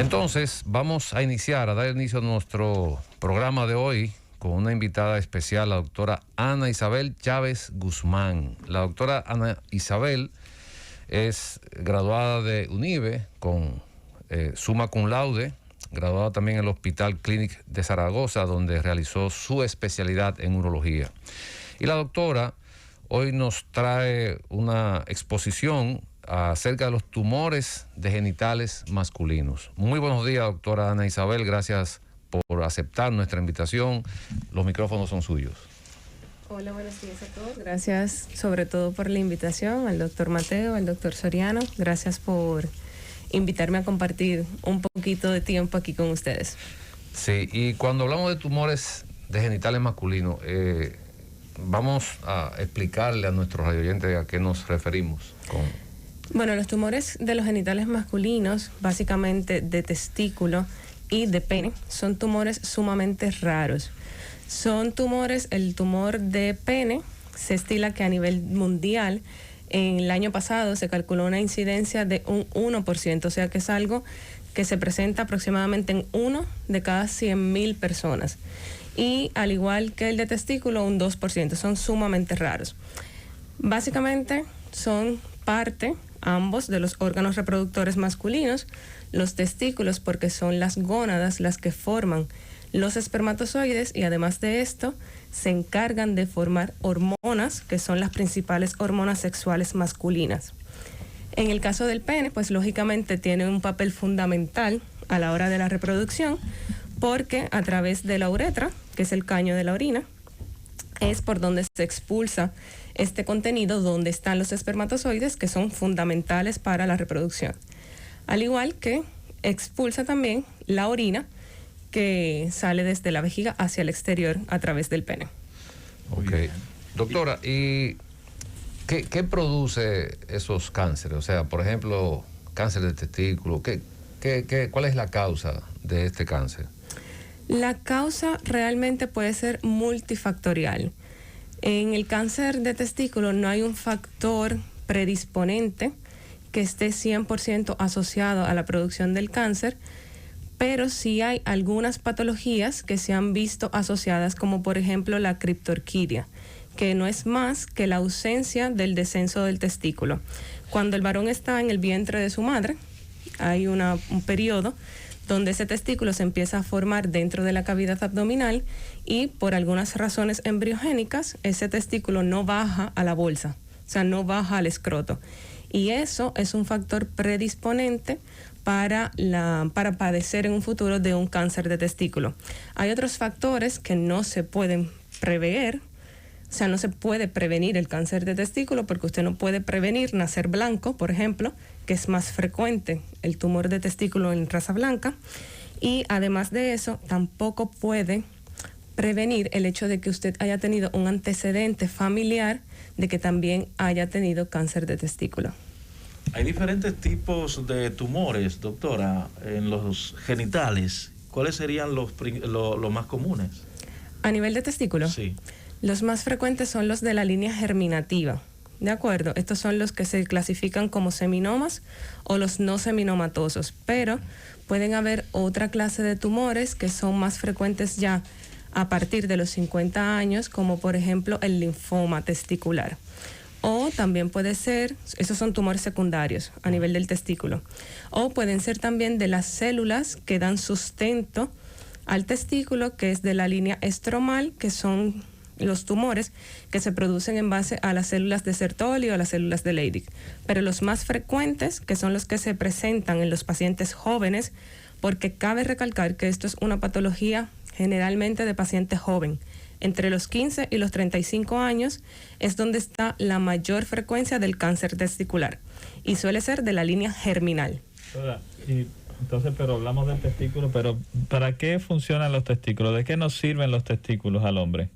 Entonces, vamos a dar inicio a nuestro programa de hoy con una invitada especial, la doctora Ana Isabel Chávez Guzmán. La doctora Ana Isabel es graduada de UNIBE con summa cum laude, graduada también en el Hospital Clínic de Zaragoza, donde realizó su especialidad en urología. Y la doctora hoy nos trae una exposición acerca de los tumores de genitales masculinos. Muy buenos días, doctora Ana Isabel. Gracias por aceptar nuestra invitación. Los micrófonos son suyos. Hola, buenos días a todos. Gracias sobre todo por la invitación, al doctor Mateo, al doctor Soriano. Gracias por invitarme a compartir un poquito de tiempo aquí con ustedes. Sí, y cuando hablamos de tumores de genitales masculinos, vamos a explicarle a nuestros radioyentes a qué nos referimos con... Bueno, los tumores de los genitales masculinos, básicamente de testículo y de pene, son tumores sumamente raros. Son tumores, el tumor de pene se estima que a nivel mundial, en el año pasado se calculó una incidencia de un 1%, o sea que es algo que se presenta aproximadamente en 1 de cada 100,000 personas. Y al igual que el de testículo, un 2%, son sumamente raros. Básicamente son parte, ambos, de los órganos reproductores masculinos, los testículos porque son las gónadas las que forman los espermatozoides y además de esto se encargan de formar hormonas que son las principales hormonas sexuales masculinas. En el caso del pene, pues lógicamente tiene un papel fundamental a la hora de la reproducción porque a través de la uretra, que es el caño de la orina, es por donde se expulsa este contenido donde están los espermatozoides que son fundamentales para la reproducción. Al igual que expulsa también la orina que sale desde la vejiga hacia el exterior a través del pene. Ok. Doctora, ¿y qué produce esos cánceres? O sea, por ejemplo, cáncer de testículo, ¿cuál es la causa de este cáncer? La causa realmente puede ser multifactorial. En el cáncer de testículo no hay un factor predisponente que esté 100% asociado a la producción del cáncer, pero sí hay algunas patologías que se han visto asociadas, como por ejemplo la criptorquidia, que no es más que la ausencia del descenso del testículo. Cuando el varón está en el vientre de su madre, hay un periodo donde ese testículo se empieza a formar dentro de la cavidad abdominal y por algunas razones embriogénicas ese testículo no baja a la bolsa, o sea, no baja al escroto. Y eso es un factor predisponente para padecer en un futuro de un cáncer de testículo. Hay otros factores que no se pueden prever, o sea, no se puede prevenir el cáncer de testículo porque usted no puede prevenir nacer blanco, por ejemplo, que es más frecuente el tumor de testículo en raza blanca. Y además de eso, tampoco puede prevenir el hecho de que usted haya tenido un antecedente familiar de que también haya tenido cáncer de testículo. Hay diferentes tipos de tumores, doctora, en los genitales. ¿Cuáles serían los más comunes? A nivel de testículo. Sí. Los más frecuentes son los de la línea germinativa, ¿de acuerdo? Estos son los que se clasifican como seminomas o los no seminomatosos, pero pueden haber otra clase de tumores que son más frecuentes ya a partir de los 50 años, como por ejemplo el linfoma testicular. O también puede ser, esos son tumores secundarios a nivel del testículo, o pueden ser también de las células que dan sustento al testículo, que es de la línea estromal, que son los tumores que se producen en base a las células de Sertoli o a las células de Leydig. Pero los más frecuentes, que son los que se presentan en los pacientes jóvenes, porque cabe recalcar que esto es una patología generalmente de paciente joven. Entre los 15 y los 35 años es donde está la mayor frecuencia del cáncer testicular y suele ser de la línea germinal. Y entonces, pero hablamos del testículo, pero ¿para qué funcionan los testículos? ¿De qué nos sirven los testículos al hombre?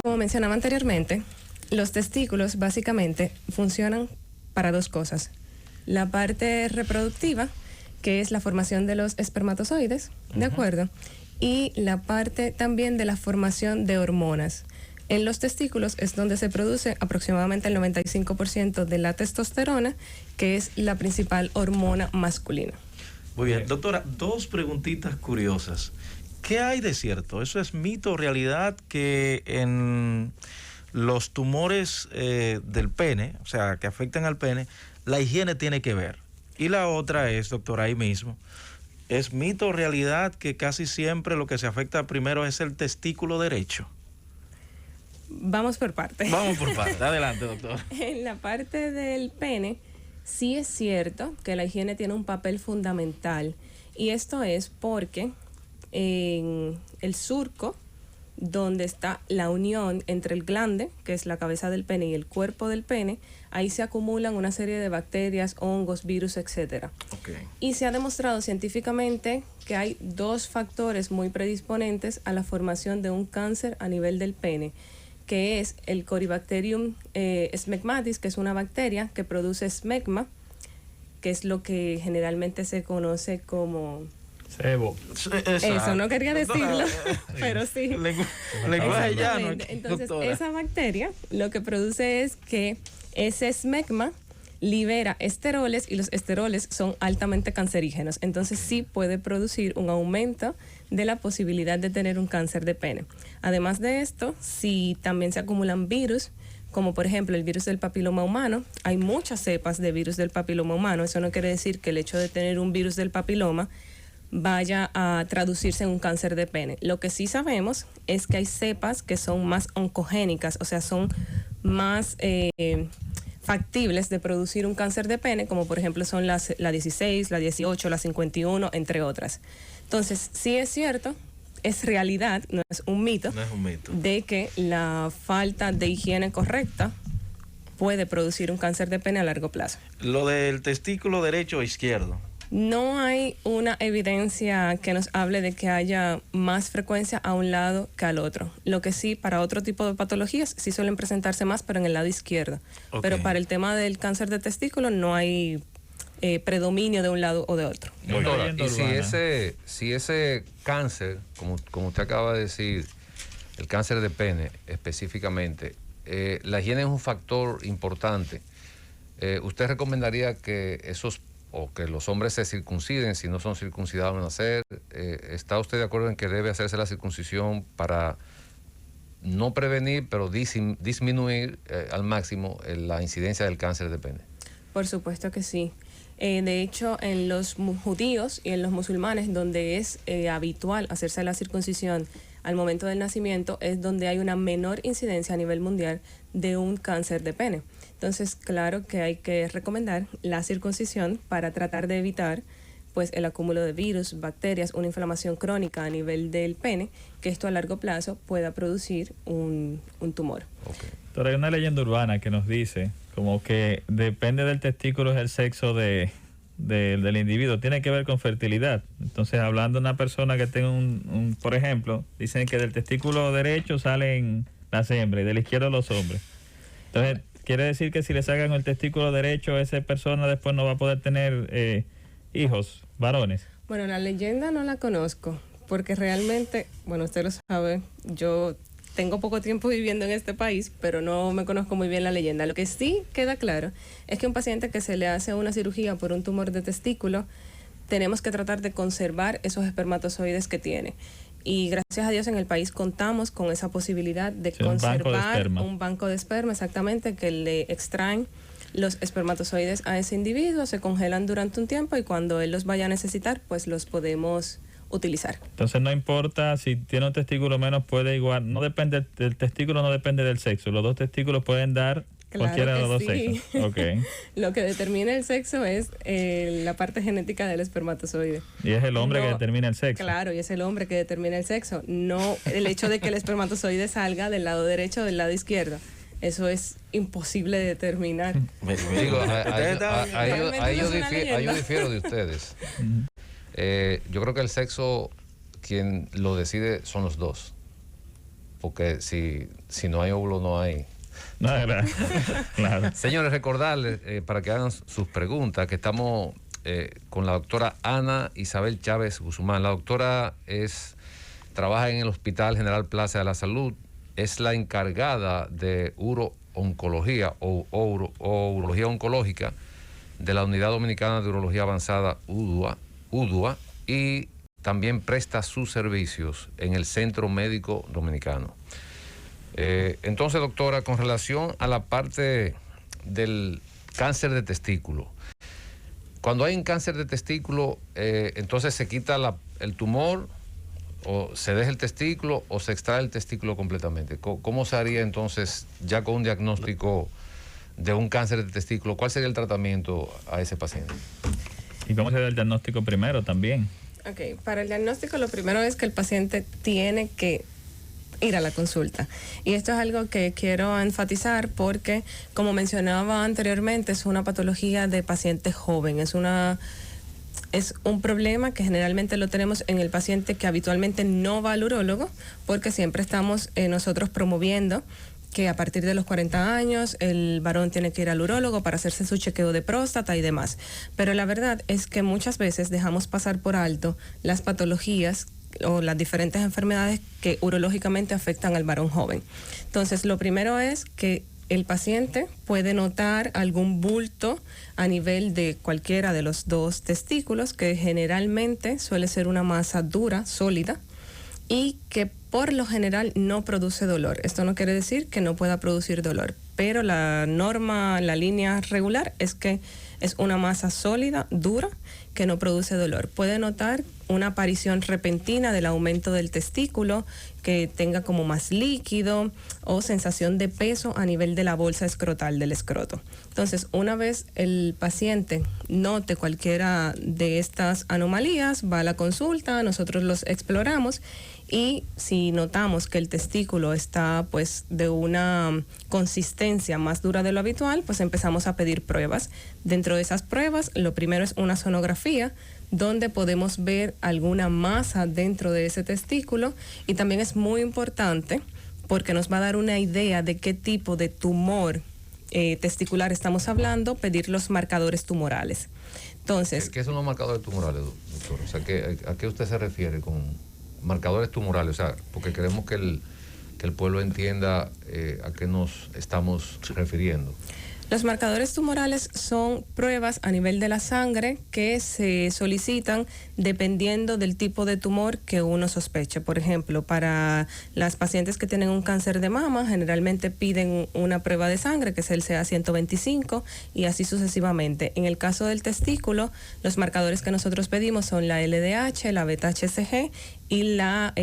Como mencionaba anteriormente, los testículos básicamente funcionan para dos cosas. La parte reproductiva, que es la formación de los espermatozoides, ¿de acuerdo? Y la parte también de la formación de hormonas. En los testículos es donde se produce aproximadamente el 95% de la testosterona, que es la principal hormona masculina. Muy bien, doctora, dos preguntitas curiosas. ¿Qué hay de cierto? ¿Eso es mito o realidad que en los tumores del pene, o sea, que afectan al pene, la higiene tiene que ver? Y la otra es, doctora, ahí mismo, ¿es mito o realidad que casi siempre lo que se afecta primero es el testículo derecho? Vamos por partes. Vamos por partes. Adelante, doctor. En la parte del pene, sí es cierto que la higiene tiene un papel fundamental. Y esto es porque en el surco, donde está la unión entre el glande, que es la cabeza del pene, y el cuerpo del pene, ahí se acumulan una serie de bacterias, hongos, virus, etcétera. Okay. Y se ha demostrado científicamente que hay dos factores muy predisponentes a la formación de un cáncer a nivel del pene, que es el Corybacterium smegmatis, que es una bacteria que produce smegma, que es lo que generalmente se conoce como... Sebo. Eso no quería decirlo, pero sí. Lenguaje llano. Entonces, doctora. esa bacteria lo que produce es que ese smegma libera esteroles y los esteroles son altamente cancerígenos. Entonces, sí puede producir un aumento de la posibilidad de tener un cáncer de pene. Además de esto, si también se acumulan virus, como por ejemplo el virus del papiloma humano, hay muchas cepas de virus del papiloma humano. Eso no quiere decir que el hecho de tener un virus del papiloma vaya a traducirse en un cáncer de pene. Lo que sí sabemos es que hay cepas que son más oncogénicas, o sea, son más factibles de producir un cáncer de pene, como por ejemplo son la 16, la 18, la 51, entre otras. Entonces, sí es cierto, es realidad, no es un mito, No es un mito. de que la falta de higiene correcta puede producir un cáncer de pene a largo plazo. Lo del testículo derecho o izquierdo. No hay una evidencia que nos hable de que haya más frecuencia a un lado que al otro. Lo que sí, para otro tipo de patologías, sí suelen presentarse más, pero en el lado izquierdo. Ok. Pero para el tema del cáncer de testículo no hay predominio de un lado o de otro. Doctora, Leyenda y urbana. si ese cáncer, como usted acaba de decir, el cáncer de pene específicamente, la higiene es un factor importante. ¿Usted recomendaría que que los hombres se circunciden si no son circuncidados al nacer? ¿Está usted de acuerdo en que debe hacerse la circuncisión para no prevenir, pero disminuir al máximo la incidencia del cáncer de pene? Por supuesto que sí. De hecho, en los judíos y en los musulmanes, donde es habitual hacerse la circuncisión al momento del nacimiento, es donde hay una menor incidencia a nivel mundial de un cáncer de pene. Entonces, claro que hay que recomendar la circuncisión para tratar de evitar pues el acúmulo de virus, bacterias, una inflamación crónica a nivel del pene, que esto a largo plazo pueda producir un tumor. Okay. Pero hay una leyenda urbana que nos dice como que depende del testículo es el sexo del individuo, tiene que ver con fertilidad. Entonces, hablando de una persona que tenga por ejemplo, dicen que del testículo derecho salen las hembras y del izquierdo los hombres. Entonces, quiere decir que si le sacan el testículo derecho, esa persona después no va a poder tener hijos, varones. Bueno, la leyenda no la conozco, porque realmente, bueno, usted lo sabe, yo tengo poco tiempo viviendo en este país, pero no me conozco muy bien la leyenda. Lo que sí queda claro es que un paciente que se le hace una cirugía por un tumor de testículo, tenemos que tratar de conservar esos espermatozoides que tiene. Y gracias a Dios en el país contamos con esa posibilidad de conservar un banco de esperma, exactamente, que le extraen los espermatozoides a ese individuo, se congelan durante un tiempo y cuando él los vaya a necesitar, pues los podemos utilizar. Entonces no importa si tiene un testículo menos, puede igual, no depende del testículo, no depende del sexo, los dos testículos pueden dar cualquiera de los dos sexos. Okay. Lo que determina el sexo es la parte genética del espermatozoide. Y es el hombre que determina el sexo. Claro, y es el hombre que determina el sexo, no el hecho de que el espermatozoide salga del lado derecho o del lado izquierdo. Eso es imposible de determinar. Digo, ahí yo difiero de ustedes. Yo creo que el sexo, quien lo decide son los dos. Porque si no hay óvulo, no hay. No, claro. Señores, recordarles para que hagan sus preguntas que estamos con la doctora Ana Isabel Chávez Guzmán. La doctora trabaja en el Hospital General Plaza de la Salud es la encargada de urooncología o urología oncológica de la Unidad Dominicana de Urología Avanzada UDUA, y también presta sus servicios en el Centro Médico Dominicano. Entonces, doctora, con relación a la parte del cáncer de testículo, cuando hay un cáncer de testículo, entonces se quita el tumor, o se deja el testículo, o se extrae el testículo completamente. ¿Cómo se haría entonces, ya con un diagnóstico de un cáncer de testículo, cuál sería el tratamiento a ese paciente? ¿Y cómo se da el diagnóstico primero también? Ok, para el diagnóstico lo primero es que el paciente tiene que ir a la consulta. Y esto es algo que quiero enfatizar porque, como mencionaba anteriormente, es una patología de paciente joven, es un problema que generalmente lo tenemos en el paciente que habitualmente no va al urólogo, porque siempre estamos nosotros promoviendo que a partir de los 40 años el varón tiene que ir al urólogo para hacerse su chequeo de próstata y demás. Pero la verdad es que muchas veces dejamos pasar por alto las patologías o las diferentes enfermedades que urológicamente afectan al varón joven. Entonces, lo primero es que el paciente puede notar algún bulto a nivel de cualquiera de los dos testículos, que generalmente suele ser una masa dura, sólida, y que por lo general no produce dolor. Esto no quiere decir que no pueda producir dolor, pero la norma, la línea regular es que es una masa sólida, dura, que no produce dolor. Puede notar una aparición repentina del aumento del testículo, que tenga como más líquido o sensación de peso a nivel de la bolsa escrotal del escroto. Entonces, una vez el paciente note cualquiera de estas anomalías, va a la consulta, nosotros los exploramos, y si notamos que el testículo está pues de una consistencia más dura de lo habitual, pues empezamos a pedir pruebas. Dentro de esas pruebas, lo primero es una sonografía, donde podemos ver alguna masa dentro de ese testículo, y también es muy importante porque nos va a dar una idea de qué tipo de tumor testicular estamos hablando, pedir los marcadores tumorales. Entonces, ¿Qué son los marcadores tumorales, doctor? O sea, ¿a qué usted se refiere con marcadores tumorales? O sea, porque queremos que el pueblo entienda a qué nos estamos refiriendo. Los marcadores tumorales son pruebas a nivel de la sangre que se solicitan dependiendo del tipo de tumor que uno sospeche. Por ejemplo, para las pacientes que tienen un cáncer de mama, generalmente piden una prueba de sangre, que es el CA-125, y así sucesivamente. En el caso del testículo, los marcadores que nosotros pedimos son la LDH, la beta-HCG y la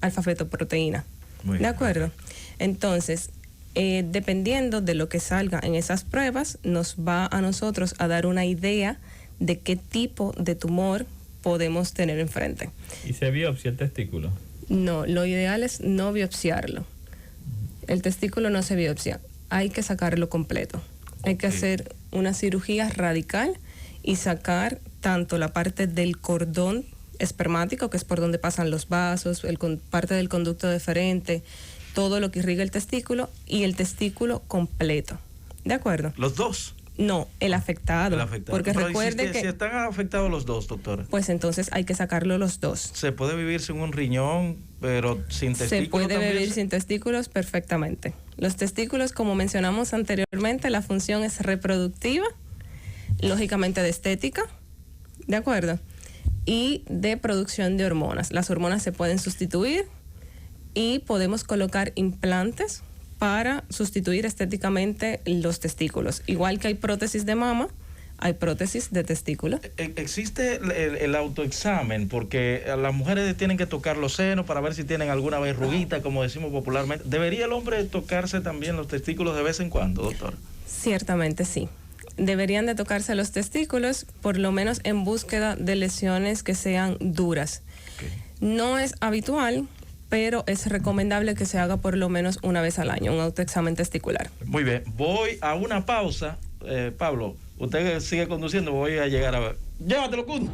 alfa-fetoproteína. ¿De acuerdo? Entonces, dependiendo de lo que salga en esas pruebas, nos va a nosotros a dar una idea de qué tipo de tumor podemos tener enfrente. ¿Y se biopsia el testículo? No, lo ideal es no biopsiarlo. El testículo no se biopsia, hay que sacarlo completo. Hay que hacer una cirugía radical y sacar tanto la parte del cordón espermático, que es por donde pasan los vasos, parte del conducto deferente, todo lo que irriga el testículo, y el testículo completo. ¿De acuerdo? ¿Los dos? No, el afectado. Porque pero recuerde si están afectados los dos, doctora. Pues entonces hay que sacarlo los dos. ¿Se puede vivir sin un riñón, pero sin testículos? Se puede vivir sin testículos perfectamente. Los testículos, como mencionamos anteriormente, la función es reproductiva, lógicamente de estética, ¿de acuerdo? Y de producción de hormonas. Las hormonas se pueden sustituir y podemos colocar implantes para sustituir estéticamente los testículos. Igual que hay prótesis de mama, hay prótesis de testículo. ¿Existe el autoexamen? Porque las mujeres tienen que tocar los senos para ver si tienen alguna verruguita, como decimos popularmente. ¿Debería el hombre tocarse también los testículos de vez en cuando, doctor? Ciertamente sí. Deberían de tocarse los testículos, por lo menos en búsqueda de lesiones que sean duras. Okay. No es habitual, pero es recomendable que se haga por lo menos una vez al año, un autoexamen testicular. Muy bien, voy a una pausa. Pablo, usted sigue conduciendo, voy a llegar a ver. Llévatelo, Kun.